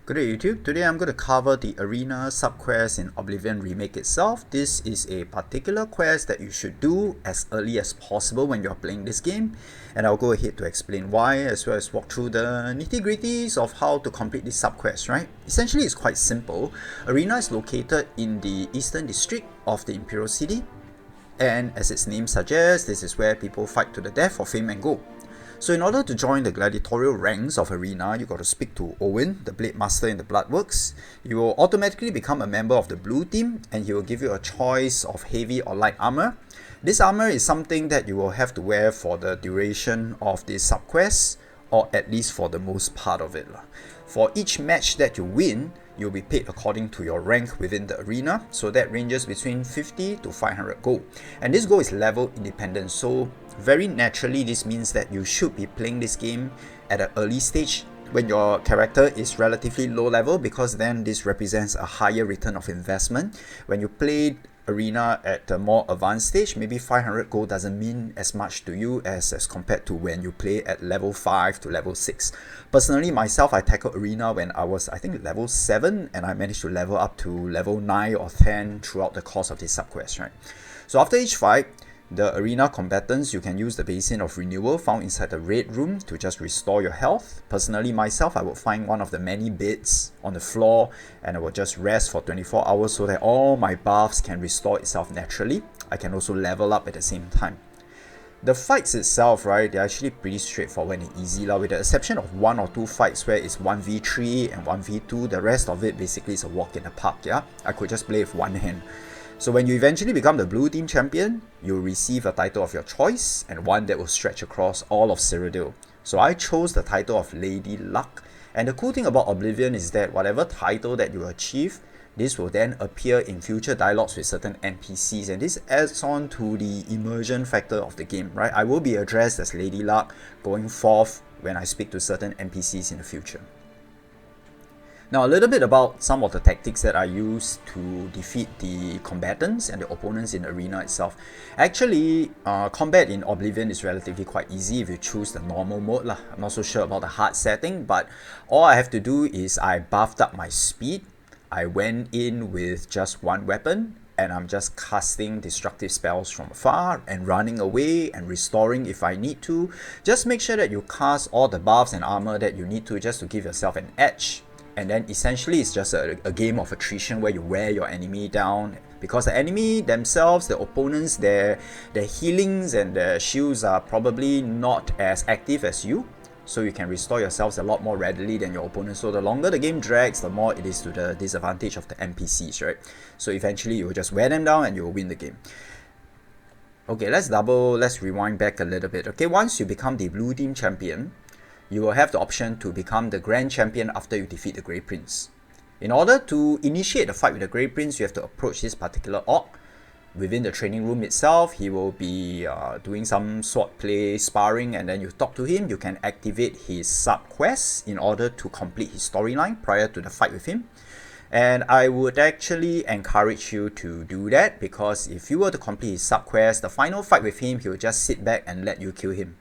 Good day YouTube. Today I'm going to cover the arena sub-quest in Oblivion Remake itself. This is a particular quest that you should do as early as possible when you're playing this game, and I'll go ahead to explain why, as well as walk through the nitty-gritties of how to complete this sub-quest, right? Essentially it's quite simple. Arena is located in the eastern district of the Imperial City, and as its name suggests, this is where people fight to the death for fame and gold. So in order to join the gladiatorial ranks of Arena, you got to speak to Owen, the Blade Master in the Bloodworks. You will automatically become a member of the blue team, and he will give you a choice of heavy or light armor. This armor is something that you will have to wear for the duration of this sub-quest, or at least for the most part of it. For each match that you win, you'll be paid according to your rank within the arena, so that ranges between 50 to 500 gold. And this gold is level independent, so very naturally this means that you should be playing this game at an early stage when your character is relatively low level, because then this represents a higher return of investment. When you play arena at a more advanced stage, maybe 500 gold doesn't mean as much to you as compared to when you play at level 5 to level 6. Personally, myself, I tackled arena when I was, I think, level 7, and I managed to level up to level 9 or 10 throughout the course of this sub-quest, right? So after each fight, the arena combatants, you can use the Basin of Renewal found inside the Red Room to just restore your health. Personally, myself, I would find one of the many beds on the floor, and I would just rest for 24 hours so that all my buffs can restore itself naturally. I can also level up at the same time. The fights itself, right, they're actually pretty straightforward and easy with the exception of 1 or 2 fights where it's 1v3 and 1v2. The rest of it basically is a walk in the park, yeah? I could just play with one hand. So when you eventually become the blue team champion, you'll receive a title of your choice, and one that will stretch across all of Cyrodiil. So I chose the title of Lady Luck, and the cool thing about Oblivion is that whatever title that you achieve, this will then appear in future dialogues with certain NPCs, and this adds on to the immersion factor of the game, right? I will be addressed as Lady Luck going forth when I speak to certain NPCs in the future. Now a little bit about some of the tactics that I use to defeat the combatants and the opponents in the arena itself. Actually, combat in Oblivion is relatively quite easy if you choose the normal mode. I'm not so sure about the hard setting, but all I have to do is I buffed up my speed. I went in with just one weapon, and I'm just casting destructive spells from afar and running away and restoring if I need to. Just make sure that you cast all the buffs and armor that you need to, just to give yourself an edge. And then essentially it's just a game of attrition where you wear your enemy down, because the enemy themselves, the opponents, their healings and their shields are probably not as active as you, so you can restore yourselves a lot more readily than your opponents. So the longer the game drags, the more it is to the disadvantage of the NPCs, right? So eventually you will just wear them down and you will win the game. Okay, let's rewind back a little bit. Okay, once you become the blue team champion, you will have the option to become the Grand Champion after you defeat the Grey Prince. In order to initiate the fight with the Grey Prince, you have to approach this particular orc. Within the training room itself, he will be doing some sword play, sparring, and then you talk to him. You can activate his sub-quests in order to complete his storyline prior to the fight with him. And I would actually encourage you to do that, because if you were to complete his sub-quest, the final fight with him, he will just sit back and let you kill him.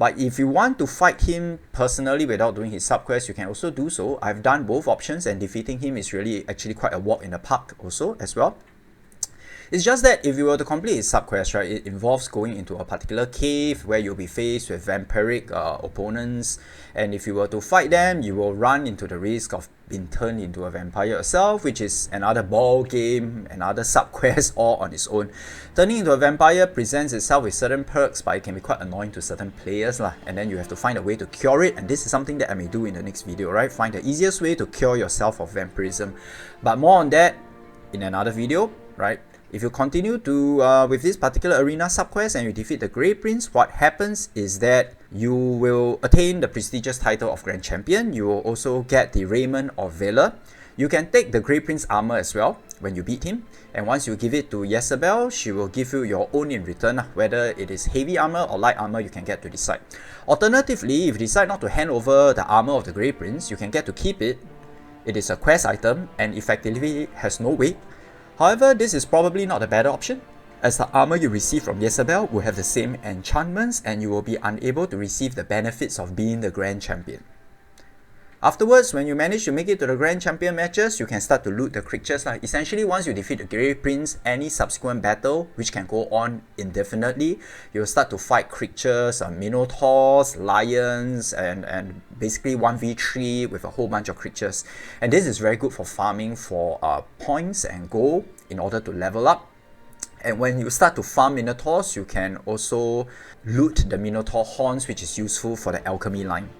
But if you want to fight him personally without doing his sub-quest, you can also do so. I've done both options, and defeating him is really actually quite a walk in the park also as well. It's just that if you were to complete his sub-quest, right, it involves going into a particular cave where you'll be faced with vampiric opponents, and if you were to fight them, you will run into the risk of being turned into a vampire yourself, which is another ball game, another sub-quest all on its own. Turning into a vampire presents itself with certain perks, but it can be quite annoying to certain players, and then you have to find a way to cure it, and this is something that I may do in the next video, right? Find the easiest way to cure yourself of vampirism. But more on that in another video, right? If you continue to with this particular arena sub-quest and you defeat the Grey Prince, what happens is that you will attain the prestigious title of Grand Champion. You will also get the Raiment of Valor. You can take the Grey Prince armor as well when you beat him, and once you give it to Jezebel, she will give you your own in return. Whether it is heavy armor or light armor, you can get to decide. Alternatively, if you decide not to hand over the armor of the Grey Prince, you can get to keep it. It is a quest item and effectively has no weight. However, this is probably not a better option, as the armor you receive from Jezebel will have the same enchantments, and you will be unable to receive the benefits of being the Grand Champion. Afterwards, when you manage to make it to the Grand Champion matches, you can start to loot the creatures. Essentially, once you defeat the Grey Prince, any subsequent battle, which can go on indefinitely, you'll start to fight creatures, minotaurs, lions, and basically 1v3 with a whole bunch of creatures. And this is very good for farming for points and gold in order to level up. And when you start to farm minotaurs, you can also loot the minotaur horns, which is useful for the alchemy line.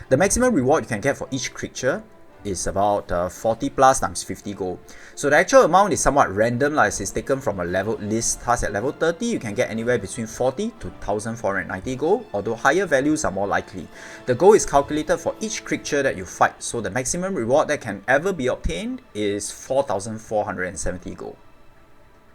The maximum reward you can get for each creature is about 40 plus times 50 gold. So the actual amount is somewhat random, as it's taken from a leveled list. Thus at level 30, you can get anywhere between 40 to 1490 gold, although higher values are more likely. The gold is calculated for each creature that you fight, so the maximum reward that can ever be obtained is 4470 gold.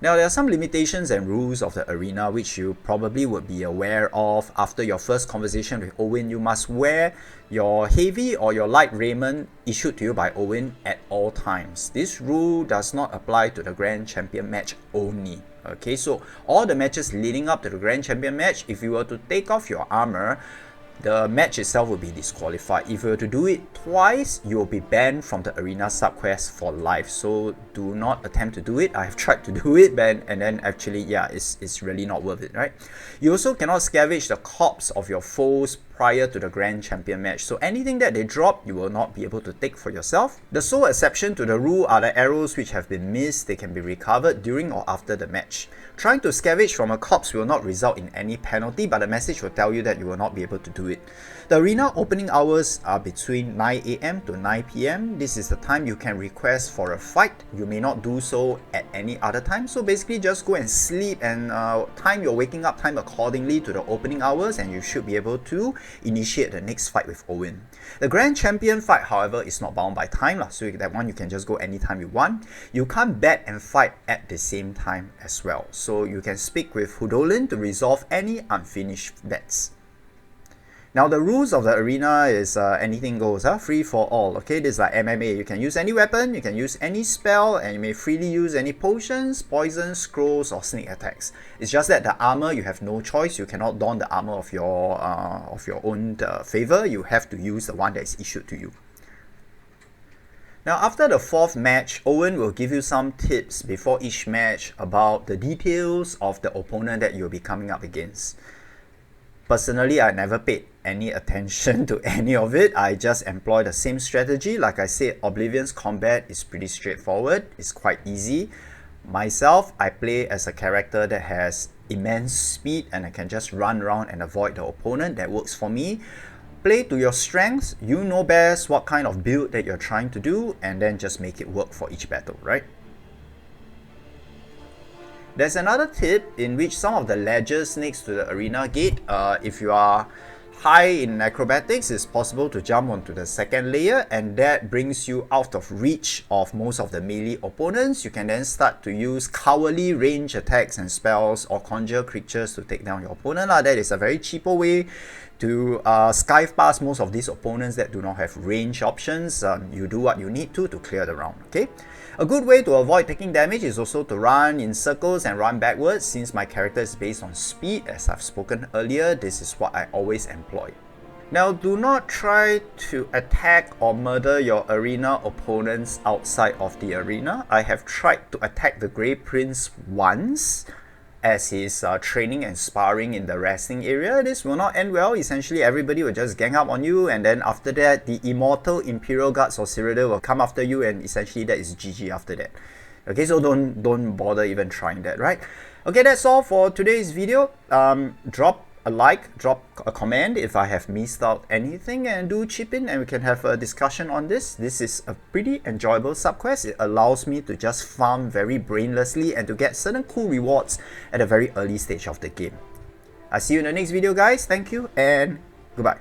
Now, there are some limitations and rules of the arena which you probably would be aware of after your first conversation with Owen. You must wear your heavy or your light raiment issued to you by Owen at all times. This rule does not apply to the Grand Champion match only. Okay, so all the matches leading up to the Grand Champion match, if you were to take off your armor, the match itself will be disqualified. If you were to do it twice, you will be banned from the arena subquest for life. So do not attempt to do it. I have tried to do it, and then actually, yeah, it's really not worth it, right? You also cannot scavenge the corpse of your foes prior to the Grand Champion match. So anything that they drop, you will not be able to take for yourself. The sole exception to the rule are the arrows which have been missed. They can be recovered during or after the match. Trying to scavenge from a corpse will not result in any penalty, but the message will tell you that you will not be able to do it. The arena opening hours are between 9 AM to 9 PM. This is the time you can request for a fight. You may not do so at any other time, so basically just go and sleep and time your waking up time accordingly to the opening hours, and you should be able to initiate the next fight with Owen. The Grand Champion fight, however, is not bound by time, so that one you can just go anytime you want. You can't bet and fight at the same time as well, so you can speak with Hudolin to resolve any unfinished bets. Now the rules of the arena is anything goes, free for all. Okay, this is like MMA. You can use any weapon, you can use any spell, and you may freely use any potions, poisons, scrolls, or sneak attacks. It's just that the armor, you have no choice. You cannot don the armor of your own favor. You have to use the one that is issued to you. Now after the fourth match, Owen will give you some tips before each match about the details of the opponent that you'll be coming up against. Personally, I never paid any attention to any of it. I just employ the same strategy. Like I said, Oblivion's combat is pretty straightforward. It's quite easy. Myself, I play as a character that has immense speed and I can just run around and avoid the opponent. That works for me. Play to your strengths. You know best what kind of build that you're trying to do, and then just make it work for each battle, right? There's another tip in which some of the ledges next to the arena gate, if you are high in acrobatics, it's possible to jump onto the second layer, and that brings you out of reach of most of the melee opponents. You can then start to use cowardly range attacks and spells or conjure creatures to take down your opponent. That is a very cheaper way to skive past most of these opponents that do not have range options. You do what you need to clear the round, okay? A good way to avoid taking damage is also to run in circles and run backwards. Since my character is based on speed, as I've spoken earlier, this is what I always employ. Now, do not try to attack or murder your arena opponents outside of the arena. I have tried to attack the Grey Prince once as he's training and sparring in the resting area. This will not end well. Essentially, everybody will just gang up on you, and then after that, the immortal Imperial Guards or Cyrodiil will come after you, and essentially that is GG after that. Okay, so don't bother even trying that, right? Okay, that's all for today's video. Drop a like, drop a comment if I have missed out anything, and do chip in and we can have a discussion on this. This is a pretty enjoyable subquest. It allows me to just farm very brainlessly and to get certain cool rewards at a very early stage of the game. I'll see you in the next video, guys. Thank you and goodbye.